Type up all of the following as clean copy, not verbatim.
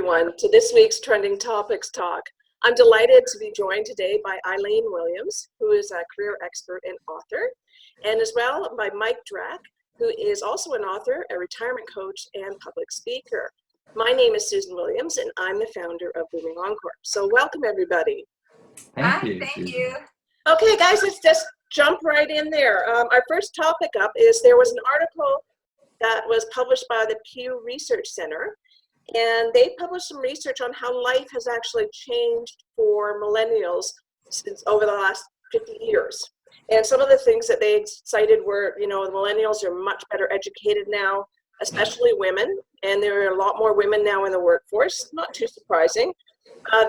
everyone, to this week's Trending Topics Talk. I'm delighted to be joined today by Eileen Williams, who is a career expert and author, and as well by Mike Drack, who is also an author, a retirement coach, and public speaker. My name is Susan Williams, and I'm the founder of Booming Encore. So welcome, everybody. Thank you. Okay, guys, let's just jump right in there. Our first topic up is there was an article that was published by the Pew Research Center, and they published some research on how life has actually changed for millennials since over the last 50 years. And some of the things that they cited were, the millennials are much better educated now, especially women, and there are a lot more women now in the workforce, not too surprising.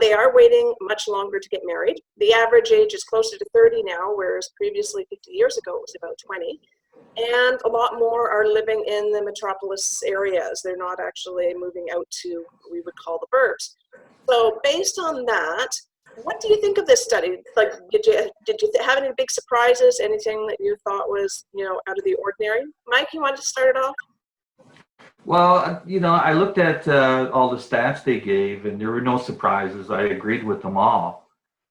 They are waiting much longer to get married. The average age is closer to 30 now, whereas previously 50 years ago it was about 20. And a lot more are living in the metropolis areas. They're not actually moving out to what we would call the burbs. So based on that, what do you think of this study? Like, did you have any big surprises? Anything that you thought was, out of the ordinary? Mike, you wanted to start it off? Well, I looked at all the stats they gave, and there were no surprises. I agreed with them all.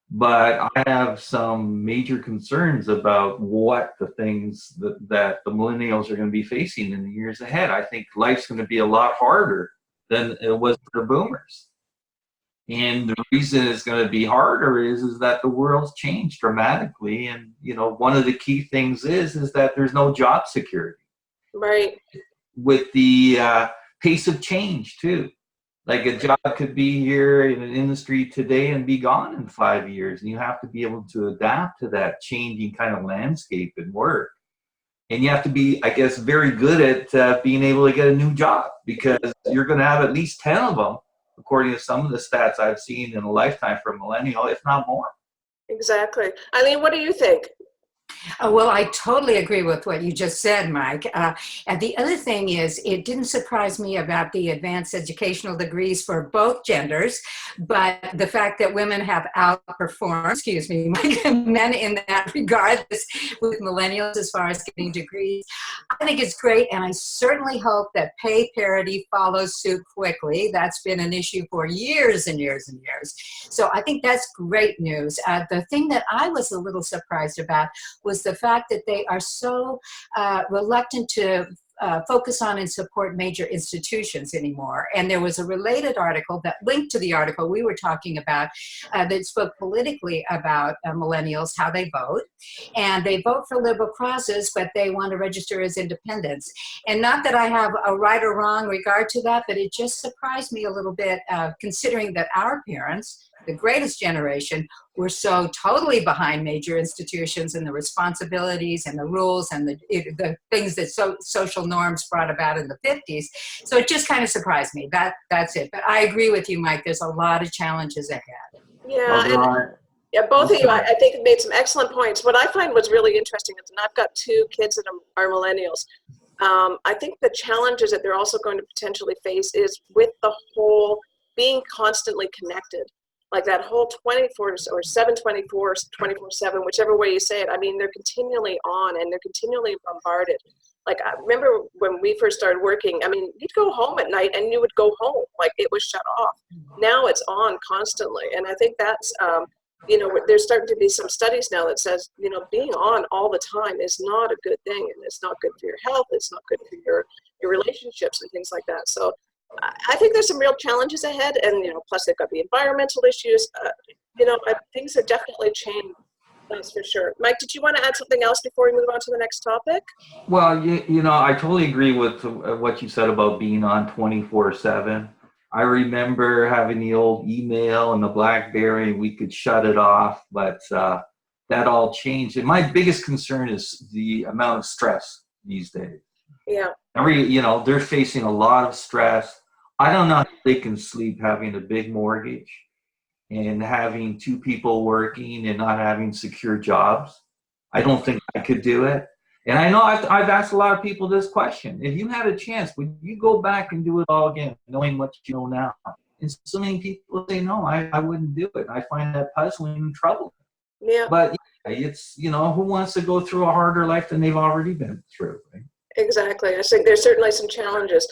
But I have some major concerns about what the things that the millennials are going to be facing in the years ahead. I think life's going to be a lot harder than it was for the boomers. And the reason it's going to be harder is that the world's changed dramatically. And, one of the key things is that there's no job security. Right. With the pace of change, too. Like a job could be here in an industry today and be gone in 5 years. And you have to be able to adapt to that changing kind of landscape and work. And you have to be, I guess, very good at being able to get a new job, because you're going to have at least 10 of them, according to some of the stats I've seen in a lifetime for a millennial, if not more. Exactly. Eileen, what do you think? Well, I totally agree with what you just said, Mike. And the other thing is, it didn't surprise me about the advanced educational degrees for both genders, but the fact that women have outperformed, men in that regard with millennials as far as getting degrees. I think it's great, and I certainly hope that pay parity follows suit quickly. That's been an issue for years and years and years. So I think that's great news. The thing that I was a little surprised about was the fact that they are so reluctant to focus on and support major institutions anymore. And there was a related article that linked to the article we were talking about that spoke politically about millennials, how they vote. And they vote for liberal causes, but they want to register as independents. And not that I have a right or wrong regard to that, but it just surprised me a little bit, considering that our parents, the greatest generation, were so totally behind major institutions and the responsibilities and the rules and the things that social norms brought about in the 50s. So it just kind of surprised me. That's it. But I agree with you, Mike. There's a lot of challenges ahead. Yeah, both of you, I think, made some excellent points. What I find was really interesting is, and I've got two kids that are millennials, I think the challenges that they're also going to potentially face is with the whole being constantly connected. Like that whole 24 or 724, 24/7, whichever way you say it. I mean, they're continually on and they're continually bombarded. Like, I remember when we first started working, I mean, you'd go home at night and you would go home, like it was shut off. Now it's on constantly. And I think that's, there's starting to be some studies now that says, being on all the time is not a good thing. And it's not good for your health. It's not good for your relationships and things like that. So I think there's some real challenges ahead, and plus they've got the environmental issues. Things have definitely changed. That's for sure. Mike, did you want to add something else before we move on to the next topic? Well, I totally agree with what you said about being on 24/7. I remember having the old email and the BlackBerry, and we could shut it off, but that all changed. And my biggest concern is the amount of stress these days. Yeah. They're facing a lot of stress. I don't know how they can sleep having a big mortgage and having two people working and not having secure jobs. I don't think I could do it. And I know I've asked a lot of people this question. If you had a chance, would you go back and do it all again, knowing what you know now? And so many people say, no, I wouldn't do it. I find that puzzling and troubling. Yeah. But it's, who wants to go through a harder life than they've already been through, right? Exactly. I think there's certainly some challenges.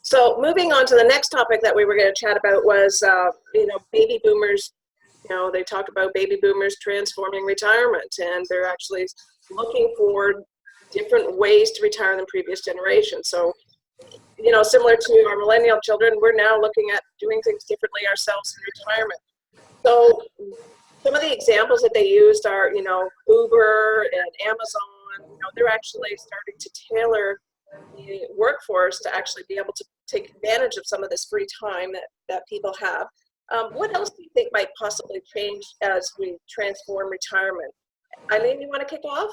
So moving on to the next topic that we were going to chat about was, baby boomers. They talk about baby boomers transforming retirement, and they're actually looking for different ways to retire than previous generations. So, similar to our millennial children, we're now looking at doing things differently ourselves in retirement. So some of the examples that they used are, Uber and Amazon. They're actually starting to tailor the workforce to actually be able to take advantage of some of this free time that people have. What else do you think might possibly change as we transform retirement? Eileen, you want to kick off?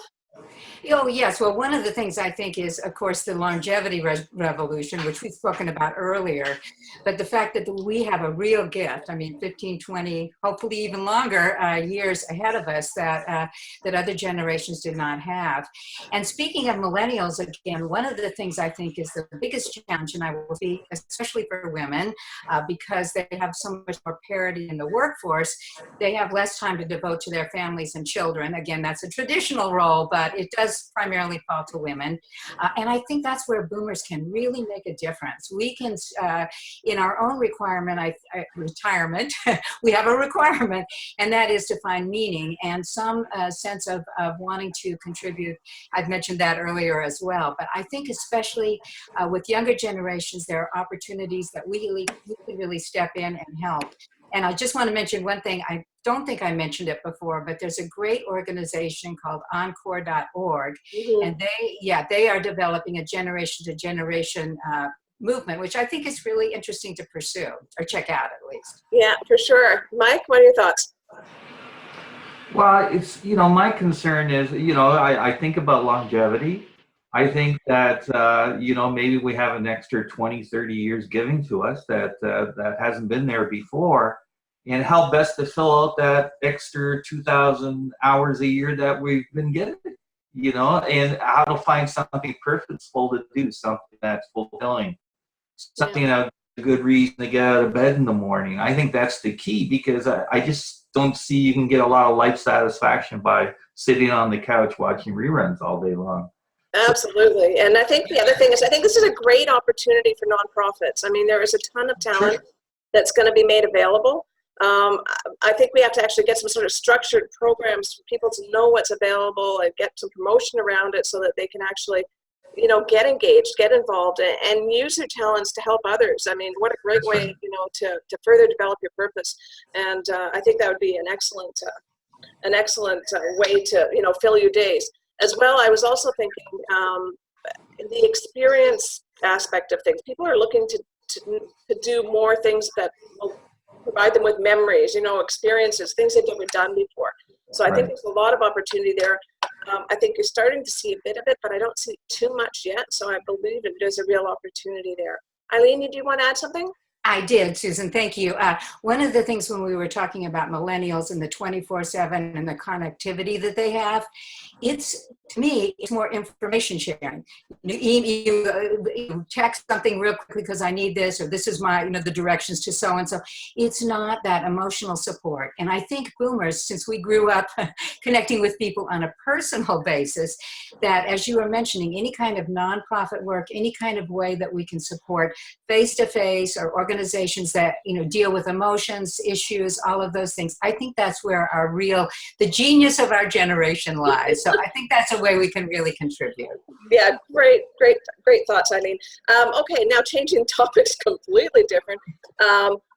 Oh, yes. Well, one of the things I think is, of course, the longevity revolution, which we've spoken about earlier. But the fact that we have a real gift, 15, 20, hopefully even longer years ahead of us that other generations did not have. And speaking of millennials, again, one of the things I think is the biggest challenge, and I will speak especially for women, because they have so much more parity in the workforce, they have less time to devote to their families and children. Again, that's a traditional role, but it does primarily fall to women. And I think that's where boomers can really make a difference. We can, in our own retirement, we have a requirement, and that is to find meaning and some sense of wanting to contribute. I've mentioned that earlier as well. But I think especially with younger generations, there are opportunities that we can really step in and help. And I just want to mention one thing. I don't think I mentioned it before, but there's a great organization called Encore.org. Mm-hmm. And they are developing a generation to generation movement, which I think is really interesting to pursue or check out at least. Yeah, for sure. Mike, what are your thoughts? Well, it's, my concern is, I think about longevity. I think that, maybe we have an extra 20, 30 years giving to us that hasn't been there before, and how best to fill out that extra 2,000 hours a year that we've been getting, and how to find something purposeful to do, something that's fulfilling, something that's a good reason to get out of bed in the morning. I think that's the key, because I just don't see you can get a lot of life satisfaction by sitting on the couch watching reruns all day long. Absolutely. And I think the other thing is, I think this is a great opportunity for nonprofits. There is a ton of talent that's going to be made available. I think we have to actually get some sort of structured programs for people to know what's available and get some promotion around it so that they can actually, get engaged, get involved, and use their talents to help others. What a great way, to further develop your purpose. And I think that would be an excellent way to, fill your days. As well, I was also thinking the experience aspect of things. People are looking to do more things that will provide them with memories, experiences, things they've never done before. So I think there's a lot of opportunity there. I think you're starting to see a bit of it, but I don't see too much yet. So I believe there's a real opportunity there. Eileen, do you want to add something? I did, Susan. Thank you. One of the things when we were talking about millennials and the 24/7 and the connectivity that they have, to me, it's more information sharing. You text something real quickly because I need this, or this is my, the directions to so-and-so. It's not that emotional support. And I think boomers, since we grew up connecting with people on a personal basis, that as you were mentioning, any kind of nonprofit work, any kind of way that we can support face-to-face or organizations that, deal with emotions, issues, all of those things. I think that's where the genius of our generation lies. So I think that's a way we can really contribute. Yeah, great thoughts, Eileen. Okay, now changing topics completely different.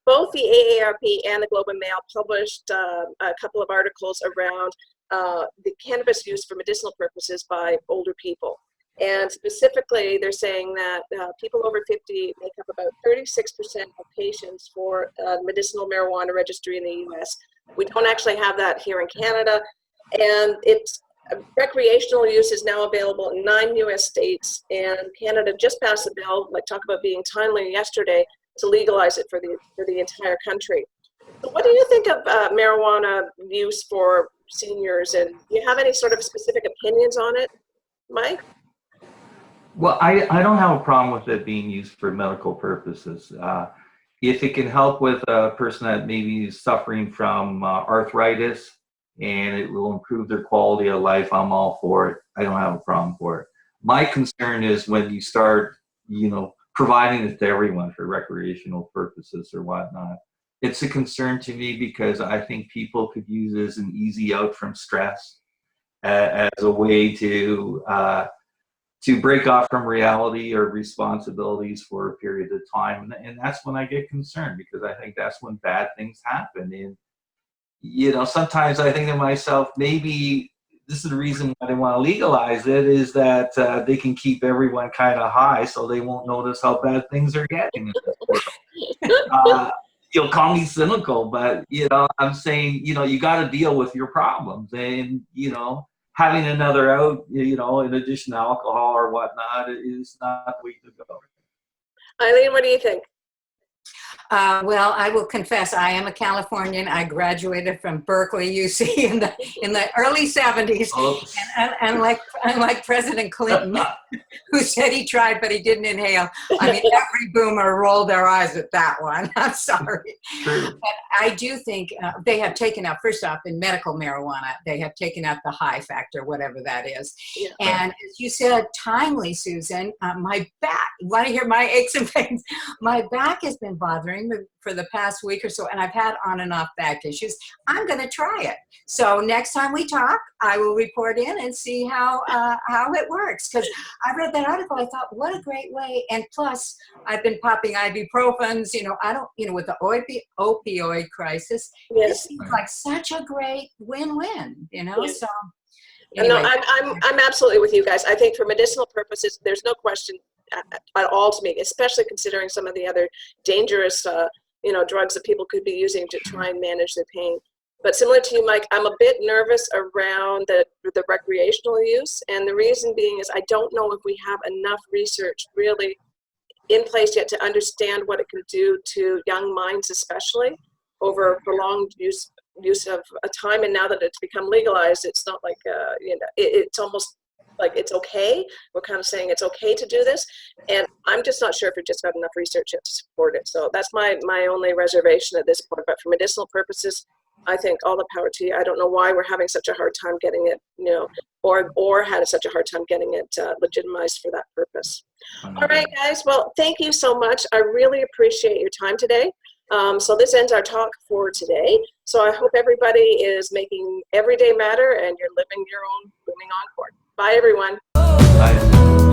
Both the AARP and the Globe and Mail published a couple of articles around the cannabis use for medicinal purposes by older people. And specifically, they're saying that people over 50 make up about 36% of patients for medicinal marijuana registry in the U.S. We don't actually have that here in Canada. And recreational use is now available in 9 U.S. states. And Canada just passed a bill, talk about being timely, yesterday, to legalize it for the entire country. So what do you think of marijuana use for seniors? And do you have any sort of specific opinions on it, Mike? Well, I don't have a problem with it being used for medical purposes. If it can help with a person that maybe is suffering from arthritis and it will improve their quality of life, I'm all for it. I don't have a problem for it. My concern is when you start, providing it to everyone for recreational purposes or whatnot. It's a concern to me because I think people could use it as an easy out from stress, as a way to break off from reality or responsibilities for a period of time. And that's when I get concerned, because I think that's when bad things happen. And, you know, sometimes I think to myself, maybe this is the reason why they want to legalize it, is that they can keep everyone kind of high so they won't notice how bad things are getting in this world. You'll call me cynical, but, you know, I'm saying, you know, you got to deal with your problems. And, you know, having another out, you know, in addition to alcohol or whatnot, is not the way to go. Eileen, what do you think? Well, I will confess, I am a Californian. I graduated from Berkeley, UC, in the early 70s. And like President Clinton, who said he tried, but he didn't inhale. I mean, every boomer rolled their eyes at that one. I'm sorry. True. But I do think they have taken out, first off, in medical marijuana, they have taken out the high factor, whatever that is. Yeah. And as you said, timely, Susan, my back, you want to hear my aches and pains? My back has been bothering me for the past week or so, and I've had on and off back issues. I'm going to try it. So next time we talk, I will report in and see how it works. Because I read that article, I thought, what a great way. And plus, I've been popping ibuprofens. You know, I don't, you know, with the opioid crisis, this seems like such a great win-win. You know, so. Anyway. No, I'm absolutely with you guys. I think for medicinal purposes, there's no question at all to me, especially considering some of the other dangerous, you know, drugs that people could be using to try and manage their pain. But similar to you, Mike, I'm a bit nervous around the recreational use. And the reason being is I don't know if we have enough research really in place yet to understand what it can do to young minds, especially over prolonged use of a time. And now that it's become legalized, it's not like, you know, it's almost like it's okay. We're kind of saying it's okay to do this. And I'm just not sure if we've just got enough research yet to support it. So that's my only reservation at this point. But for medicinal purposes, I think all the power to you. I don't know why we're having such a hard time getting it, you know, or had such a hard time getting it legitimized for that purpose. All right, guys. Well, thank you so much. I really appreciate your time today. So this ends our talk for today. So I hope everybody is making everyday matter and you're living your own booming Encore. Bye, everyone. Bye.